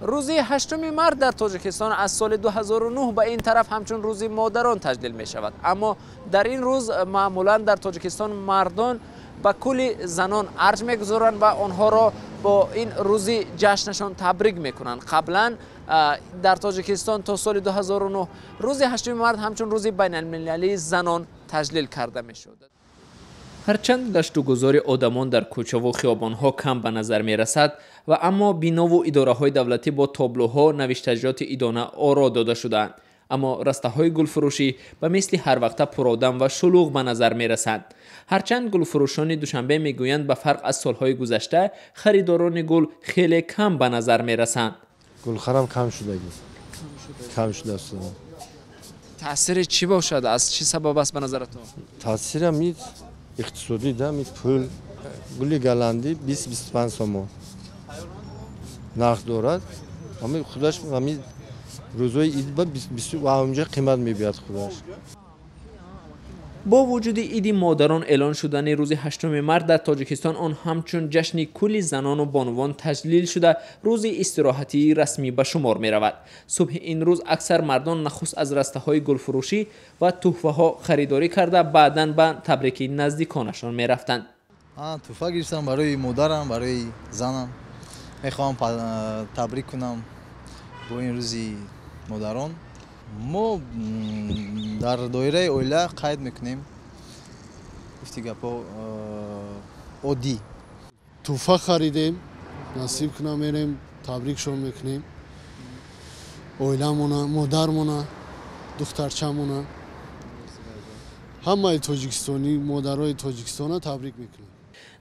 روز 8 مارد در تاجیکستان از سال 2009 به این طرف همچون روز مادران تجلیل می شود. اما در این روز معمولا در تاجیکستان مردان به کل زنان ارج میگذارند و آنها را با این روز جشنشان تبریک میکنند. قبلا در تاجیکستان تا سال 2009 روز 8 مارد همچون روز بین المللی زنان تجلیل کرده میشد. هرچند گشت و گذار آدمان در کوچه و خیابانها کم به نظر می رسد و اما بینا و اداره های دولتی با تابلوها نوشتجات ایدانه آرا داده شدند، اما رسته های گل فروشی به مثل هر وقت پرآدم و شلوغ به نظر می رسند. هرچند گل فروشان دوشنبه می گویند به فرق از سالهای گذشته خریداران گل خیلی کم به نظر می رسند. گل خرم کم شده است. تاثیر چی باشد؟ از چی سبب است به نظرتون؟ تاثیر مید اقتصادی ده مید پول گلی گلندی 20-25 سوم نرخ دارد، اما خودش مید روزهای عید با 20 و اونجا قیمت میبیاد خودش. با وجود عید مادران اعلان شدن روز 8 مارد در تاجیکستان، آن همچون جشن کل زنان و بانوان تجلیل شده روز استراحتی رسمی به شمار می رود. صبح این روز اکثر مردان نخست از رسته های گل فروشی و تحفه ها خریداری کرده بعداً به تبریک نزدیکانشان می رفتند. تحفه گرفتم برای مادرم، برای زنم. میخوام تبریک کنم با این روزی مادران. ما در دایره اویله قید میکنیم گپا عادی. توفه خریدیم، نصیب کنم میریم تبریکشون میکنیم. اویله مونه، مادرمونه، دخترچمونه، همه تاجیکستانی مادرای تاجیکستان تبریک میکنیم.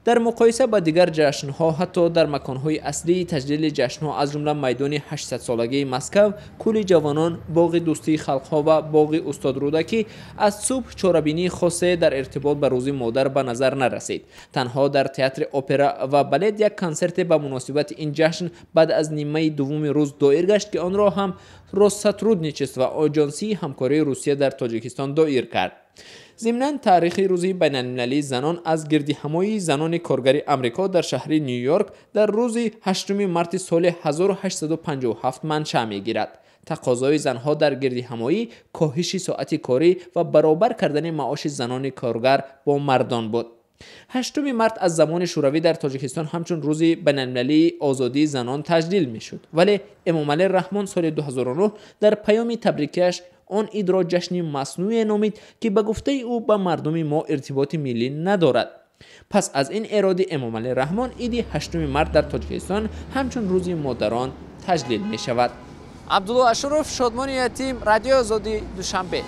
در مقایسه با دیگر جشن‌ها، حتی در مکان‌های اصلی تجلیل جشن‌ها از جمله میدان 800 سالگی مسکو، کل جوانان، باغ دوستی خلق‌ها و باغ استاد رودکی از صبح چاره‌بینی خاصی در ارتباط به روز مادر به نظر نرسید. تنها در تئاتر اپرا و بالت یک کنسرت به مناسبت این جشن بعد از نیمه دوم روز دایر گشت که آن را هم روساترودنیچست و آژانسی همکاری روسیه در تاجیکستان دایر کرد. ضمناً تاریخ روز بین المللی زنان از گردهمایی زنان کارگر آمریکا در شهر نیویورک در روز 8 مارد سال 1857 منشأ می‌گیرد. تقاضای زنها در گردهمایی کاهش ساعت کاری و برابر کردن معاش زنان کارگر با مردان بود. 8 مارد از زمان شوروی در تاجیکستان همچون روز بین المللی آزادی زنان تجلیل می‌شد، ولی امامعلی رحمان سال 2009 در پیام تبریکش آن عید را جشن مصنوعی نامید که به گفته او با مردم ما ارتباط ملی ندارد. پس از این اراده امامعلی رحمان عید 8 مارد در تاجیکستان همچون روز مادران تجلیل می شود. عبدالله اشرف، شادمان یتیم، رادیو آزادی، دوشنبه.